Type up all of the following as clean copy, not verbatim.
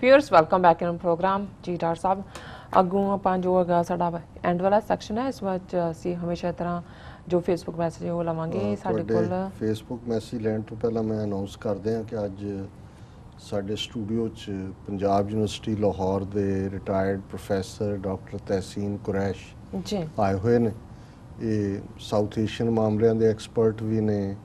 Viewers welcome back in program जी doctor साहब अगों ਆਪਾਂ ਜੋ ਹੈਗਾ ਸਾਡਾ ਐਂਡ ਵਾਲਾ ਸੈਕਸ਼ਨ ਹੈ ਇਸ ਵਿੱਚ ਅਸੀਂ ਹਮੇਸ਼ਾ ਤਰ੍ਹਾਂ ਜੋ ਫੇਸਬੁੱਕ ਮੈਸੇਜ ਉਹ ਲਵਾਂਗੇ ਸਾਡੇ ਕੋਲ ਫੇਸਬੁੱਕ ਮੈਸੇਜ ਲੈਣ ਤੋਂ ਪਹਿਲਾਂ ਮੈਂ ਅਨਾਉਂਸ ਕਰਦੇ ਹਾਂ ਕਿ ਅੱਜ ਸਾਡੇ ਸਟੂਡੀਓ 'ਚ ਪੰਜਾਬ ਯੂਨੀਵਰਸਿਟੀ ਲਾਹੌਰ ਦੇ ਰਿਟਾਇਰਡ ਪ੍ਰੋਫੈਸਰ ਡਾਕਟਰ ਤਹਿਸੀਨ ਕੁਰੈਸ਼ ਜੀ ਆਏ ਹੋਏ ਨੇ। ਇਹ ਸਾਊਥ ਏਸ਼ੀਅਨ ਮਾਮਲਿਆਂ ਦੇ ਐਕਸਪਰਟ ਵੀ ਨੇ,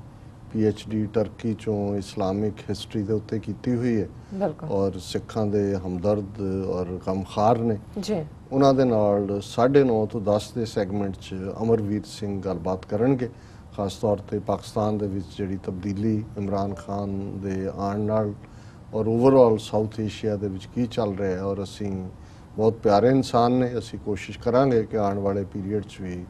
PhD ਟਰਕੀ ਚੋਂ ਇਸਲਾਮਿਕ ਹਿਸਟਰੀ ਦੇ ਉੱਤੇ ਕੀਤੀ ਹੋਈ ਹੈ ਔਰ ਸਿੱਖਾਂ ਦੇ ਹਮਦਰਦ ਔਰ ਗਮਖਾਰ ਨੇ ਜੀ। ਉਹਨਾਂ ਦੇ ਨਾਲ 9:30 ਤੋਂ 10 ਦੇ ਸੈਗਮੈਂਟ 'ਚ ਅਮਰਵੀਰ ਸਿੰਘ ਗੱਲਬਾਤ ਕਰਨਗੇ, ਖਾਸ ਤੌਰ ਤੇ ਪਾਕਿਸਤਾਨ ਦੇ ਵਿੱਚ ਜਿਹੜੀ ਤਬਦੀਲੀ ਇਮਰਾਨ ਖਾਨ ਦੇ ਆਉਣ ਨਾਲ ਔਰ ਓਵਰਆਲ ਸਾਊਥ ਏਸ਼ੀਆ ਦੇ ਵਿੱਚ ਕੀ ਚੱਲ ਰਿਹਾ ਹੈ। ਔਰ ਅਸੀਂ ਬਹੁਤ ਪਿਆਰੇ ਇਨਸਾਨ ਨੇ, ਅਸੀਂ ਕੋਸ਼ਿਸ਼ ਕਰਾਂਗੇ ਕਿ ਆਉਣ ਵਾਲੇ ਪੀਰੀਅਡ 'ਚ ਵੀ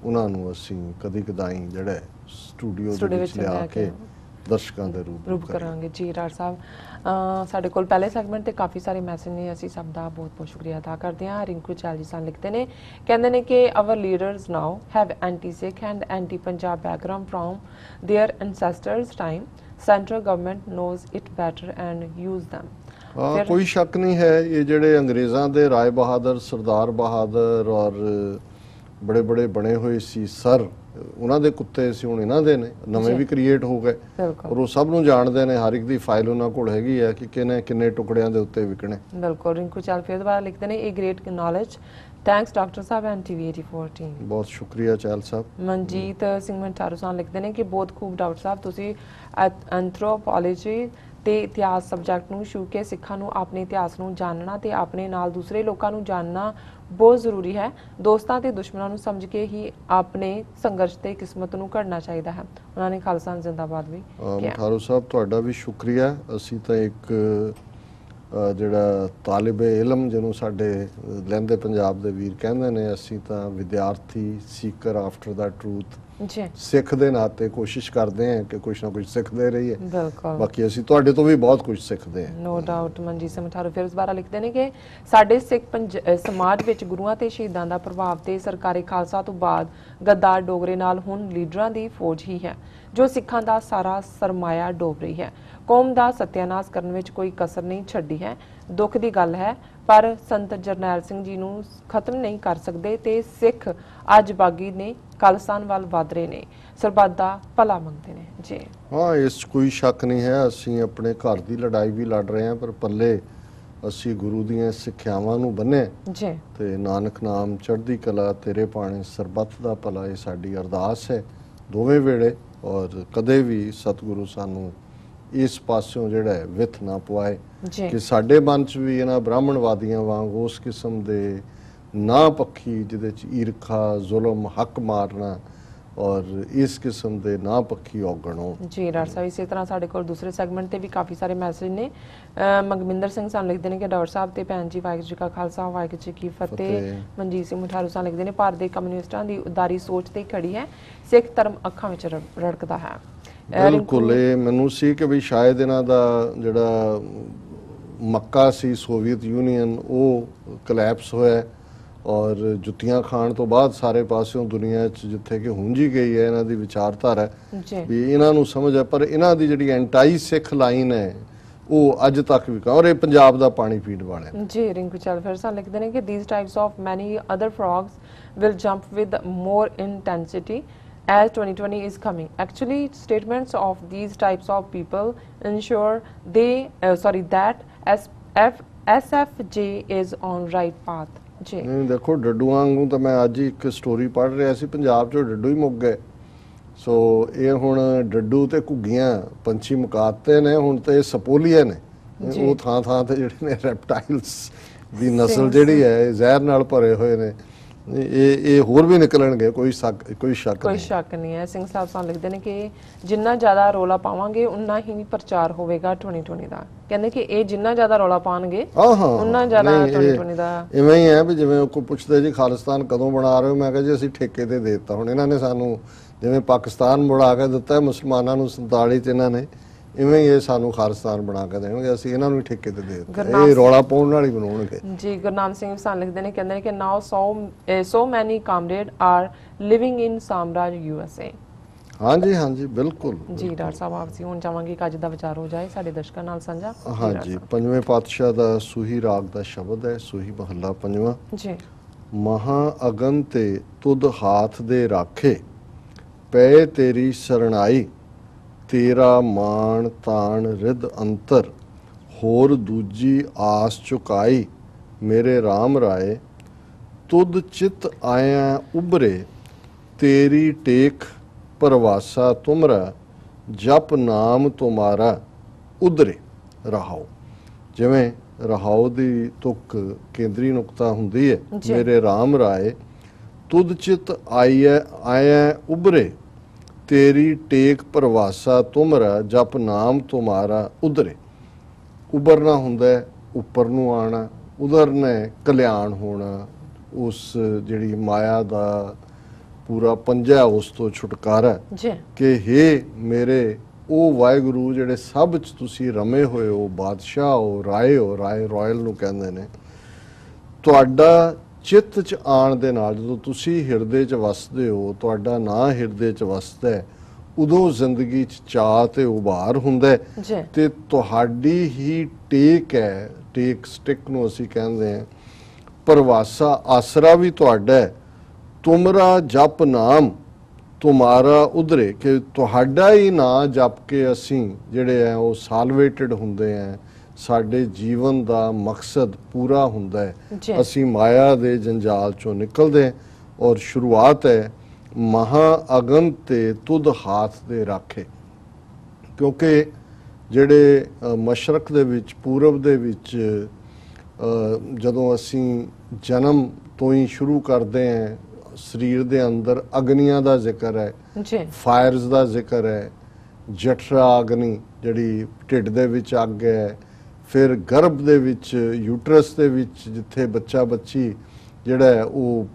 ਉਹਨਾਂ ਨੂੰ ਅਸੀਂ ਕਦੀ ਕਦਾਈ ਜਿਹੜਾ ਸਟੂਡੀਓ ਦੇ ਵਿੱਚ ਲਿਆ ਕੇ ਦਰਸ਼ਕਾਂ ਦੇ ਰੂਪ ਕਰਾਂਗੇ ਜੀ। ਡਾਕਟਰ ਸਾਹਿਬ ਸਾਡੇ ਕੋਲ ਪਹਿਲੇ ਸੈਗਮੈਂਟ ਤੇ ਕਾਫੀ ਸਾਰੇ ਮੈਸੇਜ ਨੇ, ਅਸੀਂ ਸਭ ਦਾ ਬਹੁਤ ਬਹੁਤ ਸ਼ੁਕਰੀਆ ਅਦਾ ਕਰਦੇ ਹਾਂ। ਰਿੰਕੂ ਚਾਲ ਜੀ ਸਾਨੂੰ ਲਿਖਦੇ ਨੇ, ਕਹਿੰਦੇ ਨੇ ਕਿ our leaders now have anti Sikh and anti Punjab background from their ancestors time, central government knows it better and use them। ਕੋਈ ਸ਼ੱਕ ਨਹੀਂ ਹੈ, ਇਹ ਜਿਹੜੇ ਅੰਗਰੇਜ਼ਾਂ ਦੇ ਰਾਏ ਬਹਾਦਰ, ਸਰਦਾਰ ਬਹਾਦਰ ਔਰ ਬੜੇ ਬੜੇ ਬਣੇ ਹੋਏ ਸੀ ਸਰ, ਉਹਨਾਂ ਦੇ ਕੁੱਤੇ ਸੀ, ਹੁਣ ਇਹਨਾਂ ਦੇ ਨੇ ਨਵੇਂ ਵੀ ਕ੍ਰੀਏਟ ਹੋ ਗਏ ਔਰ ਉਹ ਸਭ ਨੂੰ ਜਾਣਦੇ ਨੇ, ਹਰ ਇੱਕ ਦੀ ਫਾਈਲ ਉਹਨਾਂ ਕੋਲ ਹੈਗੀ ਹੈ ਕਿ ਕਿਹਨੇ ਕਿੰਨੇ ਟੁਕੜਿਆਂ ਦੇ ਉੱਤੇ ਵਿਕਣੇ। ਬਿਲਕੁਲ। ਰਿੰਕੂ ਚਾਲ ਫਿਰ ਦੁਬਾਰਾ ਲਿਖਦੇ ਨੇ, ਇਹ great knowledge, thanks doctor Sahib and TV 84 team. ਬਹੁਤ ਸ਼ੁਕਰੀਆ ਚਾਲ ਸਾਹਿਬ। ਮਨਜੀਤ ਸਿੰਘ ਮੰਟਾਰੂ ਸਾਹਿਬ ਲਿਖਦੇ ਨੇ ਕਿ ਬਹੁਤ ਖੂਬ ਡਾਕਟਰ ਸਾਹਿਬ, ਤੁਸੀਂ ਐਂਥਰੋਪੋਲੋਜੀ ਤੇ ਇਤਿਹਾਸ ਸਬਜੈਕਟ ਨੂੰ ਛੂ ਕੇ ਸਿੱਖਾਂ ਨੂੰ ਆਪਣੇ ਇਤਿਹਾਸ ਨੂੰ ਜਾਣਨਾ ਤੇ ਆਪਣੇ ਨਾਲ ਦੂਸਰੇ ਲੋਕਾਂ ਨੂੰ ਜਾਣਨਾ ਬਹੁਤ ਜ਼ਰੂਰੀ ਹੈ। ਦੋਸਤਾਂ ਤੇ ਦੁਸ਼ਮਣਾਂ ਨੂੰ ਸਮਝ ਕੇ ਹੀ ਆਪਣੇ ਸੰਘਰਸ਼ ਤੇ ਕਿਸਮਤ ਨੂੰ ਘੜਨਾ ਚਾਹੀਦਾ ਹੈ। ਉਹਨਾਂ ਨੇ ਖਾਲਸਾ ਜ਼ਿੰਦਾਬਾਦ ਵੀ ਕਿਹਾ। ਮੰਟਾਰੂ ਸਾਹਿਬ ਤੁਹਾਡਾ ਵੀ ਸ਼ੁਕਰੀਆ। ਅਸੀਂ ਤਾਂ ਇੱਕ ਜਿਹੜਾ ਤਾਲਿਬ ਇਲਮ ਜਿਹਨੂੰ ਸਾਡੇ ਲਹਿੰਦੇ ਪੰਜਾਬ ਦੇ ਵੀਰ ਕਹਿੰਦੇ ਨੇ, ਅਸੀਂ ਤਾਂ ਵਿਦਿਆਰਥੀ, ਸੀਕਰ ਆਫਟਰ ਦਾ ਟਰੂਥ ਜੀ, ਸਿੱਖ ਦੇ ਨਾਤੇ ਕੋਸ਼ਿਸ਼ ਕਰਦੇ ਹਾਂ ਕਿ ਕੁਛ ਨਾ ਕੁਛ ਸਿੱਖਦੇ ਰਹੀਏ। ਬਿਲਕੁਲ। ਬਾਕੀ ਅਸੀਂ ਤੁਹਾਡੇ ਤੋਂ ਵੀ ਬਹੁਤ ਕੁਝ ਸਿੱਖਦੇ ਹਾਂ। No doubt. ਮਨਜੀਤ ਸਿੰਘ ਮਠਾਰੂ ਫਿਰ ਇਸ ਬਾਰੇ ਲਿਖਦੇ ਨੇ ਕਿ ਸਾਡੇ ਸਿੱਖ ਸਮਾਜ ਵਿੱਚ ਗੁਰੂਆਂ ਤੇ ਸ਼ਹੀਦਾਂ ਦਾ ਪ੍ਰਭਾਵ ਤੇ ਸਰਕਾਰੀ ਖਾਲਸਾ ਤੋਂ ਬਾਅਦ ਗੱਦਾਰ ਡੋਗਰੇ ਨਾਲ ਹੁਣ ਲੀਡਰਾਂ ਦੀ ਫੌਜ ਹੀ ਹੈ ਜੋ ਸਿੱਖਾਂ ਦਾ ਸਾਰਾ ਸਰਮਾਇਆ ਡੋਬ ਰਹੀ ਹੈ। ਕੌਮ ਦਾ ਸਤਿਆਨਾਸ਼ ਕਰਨ ਵਿੱਚ ਕੋਈ ਕਸਰ ਨਹੀਂ ਛੱਡੀ ਹੈ। ਦੁੱਖ ਦੀ ਗੱਲ ਹੈ, ਪਰ ਸੰਤ ਜਰਨੈਲ ਸਿੰਘ ਜੀ ਨੂੰ ਖਤਮ ਨਹੀਂ ਕਰ ਸਕਦੇ ਤੇ ਸਿੱਖ ਅੱਜ ਬਾਗੀ ਨੇ, ਖਾਲਿਸਤਾਨ ਵੱਲ ਵਧ ਰਹੇ ਨੇ, ਸਰਬੱਤ ਦਾ ਭਲਾ ਮੰਗਦੇ ਨੇ ਜੀ। ਹਾਂ, ਇਸ 'ਚ ਕੋਈ ਸ਼ੱਕ ਨਹੀਂ ਹੈ। ਅਸੀਂ ਆਪਣੇ ਘਰ ਦੀ ਲੜਾਈ ਵੀ ਲੜ ਰਹੇ ਹਾਂ, ਪਰ ਪੱਲੇ ਅਸੀਂ ਗੁਰੂ ਦੀਆਂ ਸਿੱਖਿਆਵਾਂ ਨੂੰ ਬੰਨ੍ਹੇ ਜੀ ਤੇ ਨਾਨਕ ਨਾਮ ਚੜ੍ਹਦੀ ਕਲਾ ਤੇਰੇ ਪਾਣੇ ਸਰਬੱਤ ਦਾ ਭਲਾ, ਇਹ ਸਾਡੀ ਅਰਦਾਸ ਹੈ ਦੋਵੇਂ ਵੇਲੇ। ਔਰ ਕਦੇ ਵੀ ਸਤਿਗੁਰੂ ਸਾਨੂੰ ਇਸ ਪਾਸਿਓਂ ਜਿਹੜਾ ਹੈ ਵਿੱਥ ਨਾ ਪਵਾਏ ਕਿ ਸਾਡੇ ਮਨ 'ਚ ਵੀ ਇਹਨਾਂ ਬ੍ਰਾਹਮਣਵਾਦੀਆਂ ਵਾਂਗ ਉਸ ਕਿਸਮ ਦੇ ਨਾ ਪੱਖੀ ਜਿਹਦੇ 'ਚ ਈਰਖਾ, ਜ਼ੁਲਮ, ਹੱਕ ਮਾਰਨਾ ਔਰ ਇਸ ਕਿਸਮ ਦੇ ਨਾ ਪੱਖੀ ਔਗਣ ਹੋਣ ਜੀ। ਡਾਕਟਰ ਸਾਹਿਬ ਇਸੇ ਤਰ੍ਹਾਂ ਸਾਡੇ ਕੋਲ ਦੂਸਰੇ ਸੈਗਮੈਂਟ ਤੇ ਵੀ ਕਾਫੀ ਸਾਰੇ ਮੈਸੇਜ ਨੇ। ਮਗਮਿੰਦਰ ਸਿੰਘ ਸਾਨੂੰ ਲਿਖਦੇ ਨੇ ਕਿ ਡਾਕਟਰ ਸਾਹਿਬ ਤੇ ਭੈਣ ਜੀ, ਵਾਹਿਗੁਰੂ ਜੀ ਕਾ ਖਾਲਸਾ, ਵਾਹਿਗੁਰੂ ਜੀ ਕੀ ਫਤਿਹ। ਮਨਜੀਤ ਸਿੰਘ ਮਠਾਰੂ ਸਾਨੂੰ ਲਿਖਦੇ ਨੇ, ਭਾਰਤ ਦੇ ਕਮਿਊਨਿਸਟਾਂ ਦੀ ਉਦਾਰੀ ਸੋਚ ਤੇ ਖੜੀ ਹੈ, ਸਿੱਖ ਧਰਮ ਅੱਖਾਂ ਵਿੱਚ ਰੜਕਦਾ ਹੈ। ਬਿਲਕੁਲ। ਇਹ ਮੈਨੂੰ ਸੀ ਕਿ ਵੀ ਸ਼ਾਇਦ ਇਹਨਾਂ ਦਾ ਜਿਹੜਾ ਮੱਕਾ ਸੀ ਸੋਵੀਅਤ ਯੂਨੀਅਨ, ਉਹ ਕਲੈਪਸ ਹੋਇਆ ਔਰ ਜੁੱਤੀਆਂ ਖਾਣ ਤੋਂ ਬਾਅਦ ਸਾਰੇ ਪਾਸਿਓਂ ਦੁਨੀਆ 'ਚ ਜਿੱਥੇ ਕਿ ਹੁੰਜੀ ਗਈ ਹੈ ਇਹਨਾਂ ਦੀ ਵਿਚਾਰਧਾਰਾ ਵੀ ਇਹਨਾਂ ਨੂੰ ਸਮਝ ਹੈ, ਪਰ ਇਹਨਾਂ ਦੀ ਜਿਹੜੀ ਐਂਟਾਈ ਸਿੱਖ ਲਾਈਨ ਹੈ ਉਹ ਅੱਜ ਤੱਕ ਵੀ ਔਰ ਇਹ ਪੰਜਾਬ ਦਾ ਪਾਣੀ ਪੀਣ ਵਾਲੇ ਜੀ। ਰਿੰਕੂ ਚਾਲ ਫਿਰ ਸਾਨੂੰ ਲਿਖਦੇ ਨੇ ਕਿ these types of many other frogs will jump with more intensity as 2020 is coming. Actually, statements of these types of people ensure that SFJ is on right path ਜੀ। ਨਹੀਂ ਦੇਖੋ, ਡੱਡੂਆਂ ਵਾਂਗੂ ਤਾਂ ਮੈਂ ਅੱਜ ਹੀ ਇੱਕ ਸਟੋਰੀ ਪੜ੍ਹ ਰਿਹਾ ਸੀ, ਪੰਜਾਬ 'ਚੋਂ ਡੱਡੂ ਹੀ ਮੁੱਕ ਗਏ। ਸੋ ਇਹ ਹੁਣ ਡੱਡੂ ਤੇ ਘੁੱਗੀਆਂ ਪੰਛੀ ਮੁਕਾਤੇ ਨੇ, ਹੁਣ ਤੇ ਇਹ ਸਪੋਲੀਏ ਨੇ। ਉਹ ਥਾਂ ਥਾਂ ਤੇ ਜਿਹੜੇ ਨੇ ਰੈਪਟਾਈਲਸ ਦੀ ਨਸਲ ਜਿਹੜੀ ਹੈ ਜ਼ਹਿਰ ਨਾਲ ਭਰੇ ਹੋਏ ਨੇ। ਇਹ ਹੋਰ ਵੀ ਨਿਕਲਣਗੇ, ਕੋਈ ਸ਼ੱਕ ਨਹੀਂ ਹੈ। ਸਿੰਘ ਸਾਹਿਬ ਸਾਨੂੰ ਲਿਖਦੇ ਨੇ ਕਿ ਜਿੰਨਾ ਜ਼ਿਆਦਾ ਰੌਲਾ ਪਾਵਾਂਗੇ ਉਨਾ ਹੀ ਪ੍ਰਚਾਰ ਹੋਵੇਗਾ 2020 ਦਾ। ਕਹਿੰਦੇ ਕਿ ਇਹ ਜਿੰਨਾ ਜ਼ਿਆਦਾ ਰੌਲਾ ਪਾਣਗੇ ਉਨਾ ਜ਼ਿਆਦਾ 2020 ਦਾ। ਇਵੇਂ ਹੀ ਹੈ ਵੀ ਜਿਵੇਂ ਕੋਈ ਪੁੱਛਦੇ ਜੀ ਖਾਲਿਸਤਾਨ ਕਦੋਂ ਬਣਾ ਰਹੇ ਹੋ, ਮੈਂ ਕਿਹਾ ਜੀ ਅਸੀਂ ਠੇਕੇ ਤੇ ਦੇ ਦਿੱਤਾ। ਹੁਣ ਇਹਨਾਂ ਨੇ ਸਾਨੂੰ ਜਿਵੇਂ ਪਾਕਿਸਤਾਨ ਬਣਾ ਕੇ ਦਿੱਤਾ ਮੁਸਲਮਾਨਾਂ ਨੂੰ 47 'ਚ, ਇਹਨਾਂ ਨੇ ਇਵੇਂ ਹੀ ਇਹ ਸਾਨੂੰ ਖਾਲਿਸਤਾਨ ਬਣਾ ਕੇ ਦੇਣਗੇ, ਅਸੀਂ ਇਹਨਾਂ ਨੂੰ ਹੀ ਠੇਕੇ ਤੇ ਦੇ ਦਿੱਤਾ। ਇਹ ਰੌਲਾ ਪਾਉਣ ਨਾਲ ਹੀ ਬਣਾਉਣਗੇ ਜੀ। ਗੁਰਨਾਮ ਸਿੰਘ ਸਾਨੂੰ ਲਿਖਦੇ ਨੇ, ਕਹਿੰਦੇ ਨੇ ਕਿ ਨਾਓ so many comrades are living in ਸਾਮਰਾਜ USA। हाँ जी, हाँ जी, बिल्कुल जी डॉक्टर साहब आपसे ਹੁਣ ਚਾਹਾਂਗੇ ਕਿ ਅੱਜ ਦਾ ਵਿਚਾਰ ਹੋ ਜਾਏ ਸਾਡੇ ਦਰਸ਼ਕਾਂ ਨਾਲ ਸਾਂਝਾ। हाँ जी, पंजवें पातशाह ਦਾ सूही राग ਦਾ ਸ਼ਬਦ ਹੈ, सूही महला पंजवां। जी ਮਹਾ ਅਗਨ ਤੇ ਤੁਧ ਹਾਥ ਦੇ ਰਾਖੇ, ਪਏ ਤੇਰੀ ਸਰਣਾਈ, ਤੇਰਾ ਮਾਣ ਤਾਣ ਰਿਦ ਅੰਤਰ, ਹੋਰ ਦੂਜੀ ਆਸ ਚੁਕਾਈ, ਮੇਰੇ RAM ਰਾਏ, ਤੁਧ ਚਿਤ ਆਇਆ ਉਭਰੇ, ਤੇਰੀ ਟੇਕ ਪਰਵਾਸਾ ਤੁਮਰਾ, ਜਪ ਨਾਮ ਤੁਮਾਰਾ ਉਧਰੇ। ਰਹਾਓ, ਜਿਵੇਂ ਰਹਾਓ ਦੀ ਤੁਕ ਕੇਂਦਰੀ ਨੁਕਤਾ ਹੁੰਦੀ ਹੈ, ਮੇਰੇ RAM ਰਾਏ, ਤੁਧ ਚਿਤ ਆਇਆ ਉਭਰੇ, ਤੇਰੀ ਟੇਕ ਪਰਵਾਸਾ ਤੁਮਰਾ, ਜਪ ਨਾਮ ਤੁਮਾਰਾ ਉਧਰੇ। ਉਭਰਨਾ ਹੁੰਦਾ ਹੈ ਉੱਪਰ ਨੂੰ ਆਣਾ, ਉਧਰਨਾ ਕਲਿਆਣ ਹੋਣਾ, ਉਸ ਜਿਹੜੀ ਮਾਇਆ ਦਾ ਪੂਰਾ ਪੰਜਾ ਉਸ ਤੋਂ ਛੁਟਕਾਰਾ ਕਿ ਹੇ ਮੇਰੇ ਉਹ ਵਾਹਿਗੁਰੂ ਜਿਹੜੇ ਸਭ 'ਚ ਤੁਸੀਂ ਰਮੇ ਹੋਏ ਹੋ, ਬਾਦਸ਼ਾਹ ਹੋ, ਰਾਏ ਹੋ, ਰਾਏ ਰਾਇਲ ਨੂੰ ਕਹਿੰਦੇ ਨੇ, ਤੁਹਾਡਾ ਚਿੱਤ 'ਚ ਆਉਣ ਦੇ ਨਾਲ ਜਦੋਂ ਤੁਸੀਂ ਹਿਰਦੇ 'ਚ ਵਸਦੇ ਹੋ, ਤੁਹਾਡਾ ਨਾਂ ਹਿਰਦੇ 'ਚ ਵਸਦਾ ਹੈ, ਉਦੋਂ ਜ਼ਿੰਦਗੀ 'ਚ ਚਾਅ ਤੇ ਉਭਾਰ ਹੁੰਦਾ ਤੇ ਤੁਹਾਡੀ ਹੀ ਟੇਕ ਹੈ, ਟੇਕ ਸਟਿਕ ਨੂੰ ਅਸੀਂ ਕਹਿੰਦੇ ਹਾਂ, ਪਰਵਾਸਾ ਆਸਰਾ ਵੀ ਤੁਹਾਡਾ ਹੈ, ਤੁਮਰਾ ਜਪ ਨਾਮ ਤੁਮਾਰਾ ਉਧਰੇ, ਕਿ ਤੁਹਾਡਾ ਹੀ ਨਾਂ ਜਪ ਕੇ ਅਸੀਂ ਜਿਹੜੇ ਆ ਉਹ ਸਾਲਵੇਟਡ ਹੁੰਦੇ ਆ, ਸਾਡੇ ਜੀਵਨ ਦਾ ਮਕਸਦ ਪੂਰਾ ਹੁੰਦਾ ਹੈ, ਅਸੀਂ ਮਾਇਆ ਦੇ ਜੰਜਾਲ ਚੋਂ ਨਿਕਲਦੇ ਹਾਂ। ਔਰ ਸ਼ੁਰੂਆਤ ਹੈ ਮਹਾ ਅਗਨ ਤੇ ਤੁਧ ਹਾਥ ਦੇ ਰਾਖੇ, ਕਿਉਂਕਿ ਜਿਹੜੇ ਮਸ਼ਰਕ ਦੇ ਵਿੱਚ, ਪੂਰਬ ਦੇ ਵਿੱਚ ਜਦੋਂ ਅਸੀਂ ਜਨਮ ਤੋਂ ਹੀ ਸ਼ੁਰੂ ਕਰਦੇ ਹਾਂ, ਸਰੀਰ ਦੇ ਅੰਦਰ ਅਗਨੀਆਂ ਦਾ ਜ਼ਿਕਰ ਹੈ, ਫਾਇਰਸ ਦਾ ਜ਼ਿਕਰ ਹੈ, ਜਠਰਾ ਅਗਨੀ ਜਿਹੜੀ ਢਿੱਡ ਦੇ ਵਿੱਚ ਅੱਗ ਹੈ, ਫਿਰ ਗਰਭ ਦੇ ਵਿੱਚ, ਯੂਟਰਸ ਦੇ ਵਿੱਚ ਜਿੱਥੇ ਬੱਚਾ ਬੱਚੀ ਜਿਹੜਾ ਹੈ ਉਹ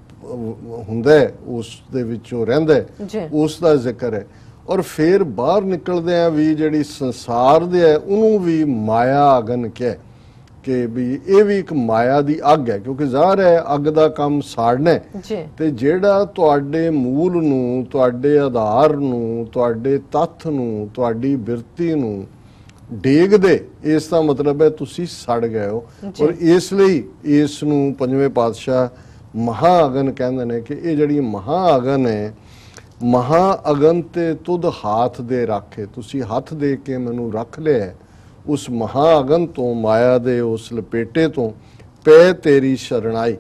ਹੁੰਦਾ ਹੈ, ਉਸ ਦੇ ਵਿੱਚ ਉਹ ਰਹਿੰਦਾ ਹੈ, ਉਸ ਦਾ ਜ਼ਿਕਰ ਹੈ। ਔਰ ਫਿਰ ਬਾਹਰ ਨਿਕਲਦੇ ਆ ਵੀ ਜਿਹੜੀ ਸੰਸਾਰ ਦੇ ਹੈ ਉਹਨੂੰ ਵੀ ਮਾਇਆ ਅਗਨ ਕਿਹਾ, ਕਿ ਵੀ ਇਹ ਵੀ ਇੱਕ ਮਾਇਆ ਦੀ ਅੱਗ ਹੈ, ਕਿਉਂਕਿ ਜ਼ਾਹਰ ਹੈ ਅੱਗ ਦਾ ਕੰਮ ਸਾੜਨਾ ਤੇ ਜਿਹੜਾ ਤੁਹਾਡੇ ਮੂਲ ਨੂੰ, ਤੁਹਾਡੇ ਆਧਾਰ ਨੂੰ, ਤੁਹਾਡੇ ਤੱਥ ਨੂੰ, ਤੁਹਾਡੀ ਬਿਰਤੀ ਨੂੰ ਡੇਗ ਦੇ, ਇਸ ਦਾ ਮਤਲਬ ਹੈ ਤੁਸੀਂ ਸੜ ਗਏ ਹੋ। ਔਰ ਇਸ ਲਈ ਇਸ ਨੂੰ ਪੰਜਵੇਂ ਪਾਤਸ਼ਾਹ ਮਹਾ ਅਗਨ ਕਹਿੰਦੇ ਨੇ ਕਿ ਇਹ ਜਿਹੜੀ ਮਹਾ ਅਗਨ ਹੈ, ਮਹਾ ਅਗਨ ਤੇ ਤੁਧ ਹਾਥ ਦੇ ਰਾਖੇ, ਤੁਸੀਂ ਹੱਥ ਦੇ ਕੇ ਮੈਨੂੰ ਰੱਖ ਲਿਆ ਉਸ ਮਹਾ ਅਗਨ ਤੋਂ, ਮਾਇਆ ਦੇ ਉਸ ਲਪੇਟੇ ਤੋਂ, ਪੈ ਤੇਰੀ ਸ਼ਰਣਾਈ,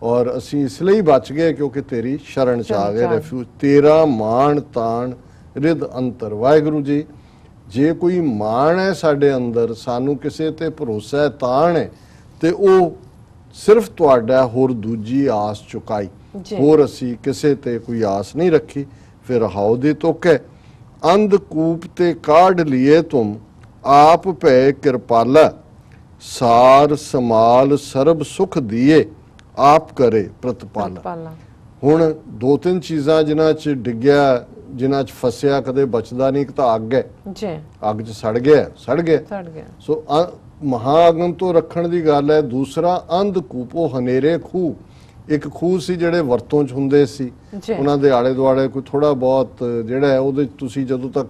ਔਰ ਅਸੀਂ ਇਸ ਲਈ ਬਚ ਗਏ ਕਿਉਂਕਿ ਤੇਰੀ ਸ਼ਰਨ ਚ ਆ ਗਏ, ਰੈਫਿਊਜ, ਤੇਰਾ ਮਾਣ ਤਾਣ ਰਿਦ ਅੰਤਰ। ਵਾਹਿਗੁਰੂ ਜੀ, ਜੇ ਕੋਈ ਮਾਣ ਹੈ ਸਾਡੇ ਅੰਦਰ, ਸਾਨੂੰ ਕਿਸੇ ਤੇ ਭਰੋਸਾ ਹੈ, ਤਾਣ ਹੈ, ਤੇ ਉਹ ਸਿਰਫ ਤੁਹਾਡਾ, ਹੋਰ ਦੂਜੀ ਆਸ ਚੁਕਾਈ, ਹੋਰ ਅਸੀਂ ਕਿਸੇ ਤੇ ਕੋਈ ਆਸ ਨਹੀਂ ਰੱਖੀ। ਫਿਰ ਰਹਾਓ ਦੀ ਤੁਕ ਹੈ, ਅੰਧ ਕੂਪ ਤੇ ਕਾਢ ਲਿਏ ਤੁਮ, ਆਪ ਭੈ ਕਿਰਪਾਲਾ, ਸਾਰ ਸਮਾਲ ਸਰਬ ਸੁਖ ਦੀਏ, ਆਪ ਕਰੇ ਪ੍ਰਤਪਾਲਾ। ਹੁਣ ਦੋ ਤਿੰਨ ਚੀਜ਼ਾਂ ਜਿਨ੍ਹਾਂ 'ਚ ਡਿੱਗਿਆ, ਜਿਨ੍ਹਾਂ 'ਚ ਫਸਿਆ, ਕਦੇ ਬਚਦਾ ਨਹੀਂ। ਇੱਕ ਤਾਂ ਅੱਗ ਹੈ, ਅੱਗ 'ਚ ਸੜ ਗਿਆ। ਸੋ ਮਹਾ ਅਗਨ ਤੋਂ ਰੱਖਣ ਦੀ ਗੱਲ ਹੈ। ਦੂਸਰਾ ਅੰਧ ਕੂਪ, ਉਹ ਹਨੇਰੇ ਖੂਹ, ਇੱਕ ਖੂਹ ਸੀ ਜਿਹੜੇ ਵਰਤੋਂ 'ਚ ਹੁੰਦੇ ਸੀ, ਉਹਨਾਂ ਦੇ ਆਲੇ ਦੁਆਲੇ ਕੋਈ ਥੋੜਾ ਬਹੁਤ ਜਿਹੜਾ ਹੈ ਉਹਦੇ 'ਚ ਤੁਸੀਂ ਜਦੋਂ ਤੱਕ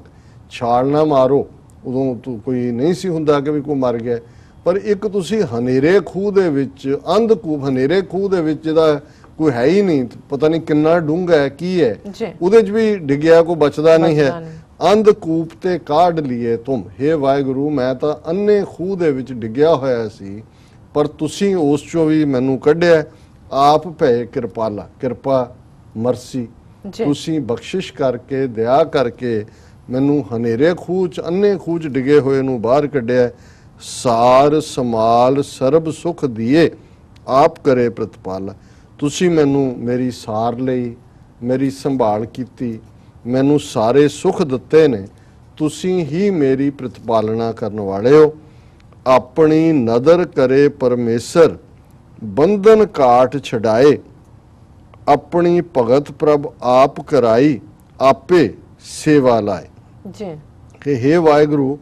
ਛਾਲ ਨਾ ਮਾਰੋ ਉਦੋਂ ਕੋਈ ਨਹੀਂ ਸੀ ਹੁੰਦਾ ਕਿ ਵੀ ਕੋਈ ਮਰ ਗਿਆ। ਪਰ ਇੱਕ ਤੁਸੀਂ ਹਨੇਰੇ ਖੂਹ ਦੇ ਵਿੱਚ, ਅੰਧ ਕੂਪ ਹਨੇਰੇ ਖੂਹ ਦੇ ਵਿੱਚ, ਜਿਹਦਾ ਕੋਈ ਹੈ ਹੀ ਨਹੀਂ, ਪਤਾ ਨਹੀਂ ਕਿੰਨਾ ਡੂੰਘਾ ਹੈ, ਕੀ ਹੈ, ਉਹਦੇ 'ਚ ਵੀ ਡਿੱਗਿਆ, ਕੋਈ ਬਚਦਾ ਨਹੀਂ ਹੈ। ਅੰਧ ਕੂਪ ਤੇ ਕਾਢ ਲਿਏ ਤੁਮ, ਹੇ ਵਾਹਿਗੁਰੂ ਮੈਂ ਤਾਂ ਅੰਨੇ ਖੂਹ ਦੇ ਵਿੱਚ ਡਿੱਗਿਆ ਹੋਇਆ ਸੀ, ਪਰ ਤੁਸੀਂ ਉਸ ਚੋਂ ਵੀ ਮੈਨੂੰ ਕੱਢਿਆ। ਆਪ ਭੈ ਕਿਰਪਾਲਾ, ਕਿਰਪਾ ਮਰਸੀ, ਤੁਸੀਂ ਬਖਸ਼ਿਸ਼ ਕਰਕੇ, ਦਇਆ ਕਰਕੇ ਮੈਨੂੰ ਹਨੇਰੇ ਖੂਹ 'ਚ, ਅੰਨੇ ਖੂਹ 'ਚ ਡਿੱਗੇ ਹੋਏ ਨੂੰ ਬਾਹਰ ਕੱਢਿਆ। ਸਾਰ ਸਮਾਲ ਸਰਬ ਸੁਖ ਦੀਏ, ਆਪ ਕਰੇ ਪ੍ਰਤਪਾਲਾ, ਤੁਸੀਂ ਮੈਨੂੰ ਮੇਰੀ ਸਾਰ ਲਈ, ਮੇਰੀ ਸੰਭਾਲ ਕੀਤੀ, ਮੈਨੂੰ ਸਾਰੇ ਸੁਖ ਦਿੱਤੇ ਨੇ, ਤੁਸੀਂ ਹੀ ਮੇਰੀ ਪ੍ਰਤਪਾਲਨਾ ਕਰਨ ਵਾਲੇ ਹੋ। ਆਪਣੀ ਨਦਰ ਕਰੇ ਪਰਮੇਸ਼ਰ, ਬੰਧਨ ਕਾਟ ਛਡਾਏ, ਆਪਣੀ ਭਗਤ ਪ੍ਰਭ ਆਪ ਕਰਾਈ, ਆਪੇ ਸੇਵਾ ਲਾਏ। ਕਿ ਹੇ ਵਾਹਿਗੁਰੂ,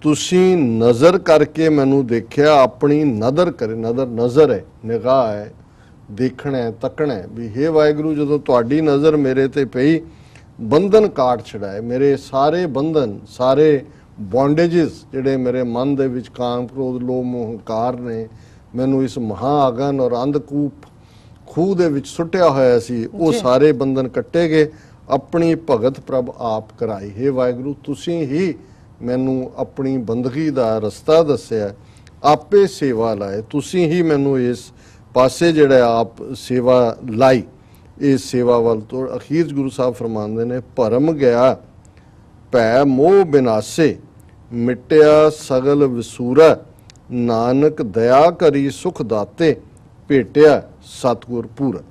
ਤੁਸੀਂ ਨਜ਼ਰ ਕਰਕੇ ਮੈਨੂੰ ਦੇਖਿਆ, ਆਪਣੀ ਨਦਰ ਕਰੇ, ਨਜ਼ਰ ਹੈ, ਨਿਗਾਹ ਹੈ, ਦੇਖਣਾ ਹੈ, ਤੱਕਣਾ ਹੈ, ਵੀ ਹੇ ਵਾਹਿਗੁਰੂ ਜਦੋਂ ਤੁਹਾਡੀ ਨਜ਼ਰ ਮੇਰੇ ਤੇ ਪਈ, ਬੰਧਨ ਕਾਟ ਛੜਾਏ, ਮੇਰੇ ਸਾਰੇ ਬੰਧਨ, ਸਾਰੇ ਬੌਂਡੇजेस ਜਿਹੜੇ ਮੇਰੇ ਮਨ ਦੇ ਵਿੱਚ ਕਾਮ ਕ੍ਰੋਧ ਲੋਭ ਮੋਹ ਹੰਕਾਰ ਨੇ ਮੈਨੂੰ ਇਸ ਮਹਾ ਅਗਨ ਔਰ ਅੰਧਕੂਪ ਖੂਹ ਦੇ ਵਿੱਚ ਸੁੱਟਿਆ ਹੋਇਆ ਸੀ, ਉਹ ਸਾਰੇ ਬੰਧਨ ਕੱਟੇ ਗਏ। ਆਪਣੀ ਭਗਤ ਪ੍ਰਭ ਆਪ ਕਰਾਈ। ਹੈ ਵਾਹਿਗੁਰੂ, ਤੁਸੀਂ ਹੀ ਮੈਨੂੰ ਆਪਣੀ ਬੰਦਗੀ ਦਾ ਰਸਤਾ ਦੱਸਿਆ, ਆਪੇ ਸੇਵਾ ਲਾਏ, ਤੁਸੀਂ ਹੀ ਮੈਨੂੰ ਇਸ ਪਾਸੇ ਜਿਹੜਾ ਆਪ ਸੇਵਾ ਲਾਈ, ਇਸ ਸੇਵਾ ਵੱਲ ਤੋਂ ਅਖੀਰ 'ਚ ਗੁਰੂ ਸਾਹਿਬ ਫਰਮਾਉਂਦੇ ਨੇ, ਭਰਮ ਗਿਆ ਭੈ ਮੋਹ ਬਿਨਾਸੇ, ਮਿਟਿਆ ਸਗਲ ਵਿਸੂਰਾ, ਨਾਨਕ ਦਇਆ ਕਰੀ ਸੁਖ ਦਾਤੇ, ਭੇਟਿਆ ਸਤਿਗੁਰ ਪੂਰਾ।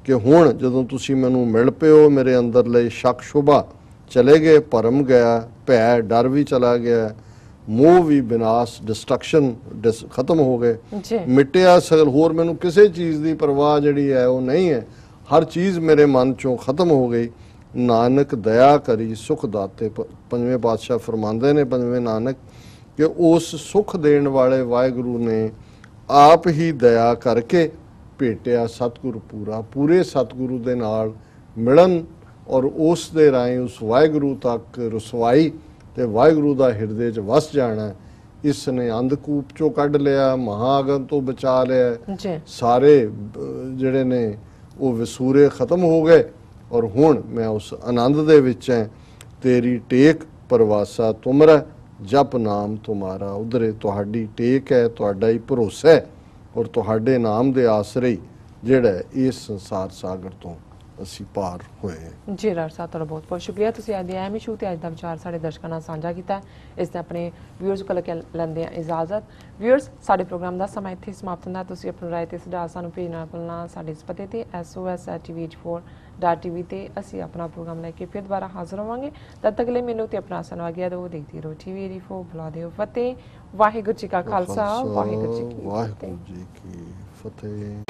ਕਿ ਹੁਣ ਜਦੋਂ ਤੁਸੀਂ ਮੈਨੂੰ ਮਿਲ ਪਏ ਹੋ, ਮੇਰੇ ਅੰਦਰਲੇ ਸ਼ੱਕ ਸ਼ੁਭਾ ਚਲੇ ਗਏ, ਭਰਮ ਗਿਆ, ਭੈ ਡਰ ਵੀ ਚਲਾ ਗਿਆ, ਮੋਹ ਵੀ ਵਿਨਾਸ਼ ਡਿਸਟਰਕਸ਼ਨ ਖਤਮ ਹੋ ਗਏ, ਮਿਟਿਆ ਸਗਲ, ਹੋਰ ਮੈਨੂੰ ਕਿਸੇ ਚੀਜ਼ ਦੀ ਪਰਵਾਹ ਜਿਹੜੀ ਹੈ ਉਹ ਨਹੀਂ ਹੈ, ਹਰ ਚੀਜ਼ ਮੇਰੇ ਮਨ ਚੋਂ ਖਤਮ ਹੋ ਗਈ। ਨਾਨਕ ਦਇਆ ਕਰੀ ਸੁਖ ਦਾਤੇ, ਪੰਜਵੇਂ ਪਾਤਸ਼ਾਹ ਫਰਮਾਉਂਦੇ ਨੇ ਪੰਜਵੇਂ ਨਾਨਕ ਕਿ ਉਸ ਸੁਖ ਦੇਣ ਵਾਲੇ ਵਾਹਿਗੁਰੂ ਨੇ ਆਪ ਹੀ ਦਇਆ ਕਰਕੇ ਭੇਟਿਆ ਸਤਿਗੁਰ ਪੂਰਾ, ਪੂਰੇ ਸਤਿਗੁਰੂ ਦੇ ਨਾਲ ਮਿਲਣ ਔਰ ਉਸ ਦੇ ਰਾਹੀਂ ਉਸ ਵਾਹਿਗੁਰੂ ਤੱਕ ਰਸਵਾਈ ਤੇ ਵਾਹਿਗੁਰੂ ਦਾ ਹਿਰਦੇ 'ਚ ਵਸ ਜਾਣਾ। ਇਸ ਨੇ ਅੰਧਕੂਪ ਚੋਂ ਕੱਢ ਲਿਆ, ਮਹਾਅਗਨ ਤੋਂ ਬਚਾ ਲਿਆ, ਸਾਰੇ ਜਿਹੜੇ ਨੇ ਉਹ ਵਿਸੂਰੇ ਖਤਮ ਹੋ ਗਏ ਔਰ ਹੁਣ ਮੈਂ ਉਸ ਆਨੰਦ ਦੇ ਵਿੱਚ ਹਾਂ। ਤੇਰੀ ਟੇਕ ਪਰਵਾਸਾ ਤੁਮਰਾ, ਜਪ ਨਾਮ ਤੁਮਾਰਾ। ਉਧਰੇ ਤੁਹਾਡੀ ਟੇਕ ਹੈ, ਤੁਹਾਡਾ ਹੀ ਭਰੋਸਾ ਹੈ ਔਰ ਤੁਹਾਡੇ ਨਾਮ ਦੇ ਆਸਰੇ ਜਿਹੜਾ ਇਸ ਸੰਸਾਰ ਸਾਗਰ ਤੋਂ ਅਸੀਂ ਪਾਰ ਹੋਏ ਹਾਂ। ਜੀ ਰਾਜ ਸਾਹਿਬ, ਤੁਹਾਡਾ ਬਹੁਤ ਬਹੁਤ ਸ਼ੁਕਰੀਆ। ਤੁਸੀਂ ਅੱਜ ਦੀ ਅਹਿਮ ਇਸ਼ੂ ਤੇ ਅੱਜ ਦਾ ਵਿਚਾਰ ਸਾਡੇ ਦਰਸ਼ਕਾਂ ਨਾਲ ਸਾਂਝਾ ਕੀਤਾ। ਇਸ ਤੇ ਆਪਣੇ ਵਿਊਅਰਸ ਕੋਲ ਲੈਂਦੇ ਆ ਇਜਾਜ਼ਤ। ਵਿਊਅਰਸ, ਸਾਡੇ ਪ੍ਰੋਗਰਾਮ ਦਾ ਸਮਾਂ ਇੱਥੇ ਸਮਾਪਤ ਹੁੰਦਾ। ਤੁਸੀਂ ਆਪਣੀ ਰਾਏ ਤੇ ਸੁਝਾਅ ਸਾਨੂੰ ਭੇਜਣਾ ਭੁੱਲਣਾ। ਸਾਡੇ ਇਸ ਪਤੇ ਤੇ sos@tvh4.tv ਤੇ ਅਸੀਂ ਆਪਣਾ ਪ੍ਰੋਗਰਾਮ ਲੈ ਕੇ ਫਿਰ ਦੁਬਾਰਾ ਹਾਜ਼ਰ ਹੋਵਾਂਗੇ। ਤਦ ਤੱਕ ਲਈ ਮੈਨੂੰ ਤੇ ਆਪਣਾ ਸਨਵਾਗਿਆ ਦਿਓ। ਦੇਖਦੇ ਰਹੋ TV84। ਬੁਲਾ ਦਿਓ ਫਤਿਹ। ਵਾਹਿਗੁਰੂ ਜੀ ਕਾ ਖਾਲਸਾ, ਵਾਹਿਗੁਰੂ ਜੀ ਕੀ ਫਤਿਹ।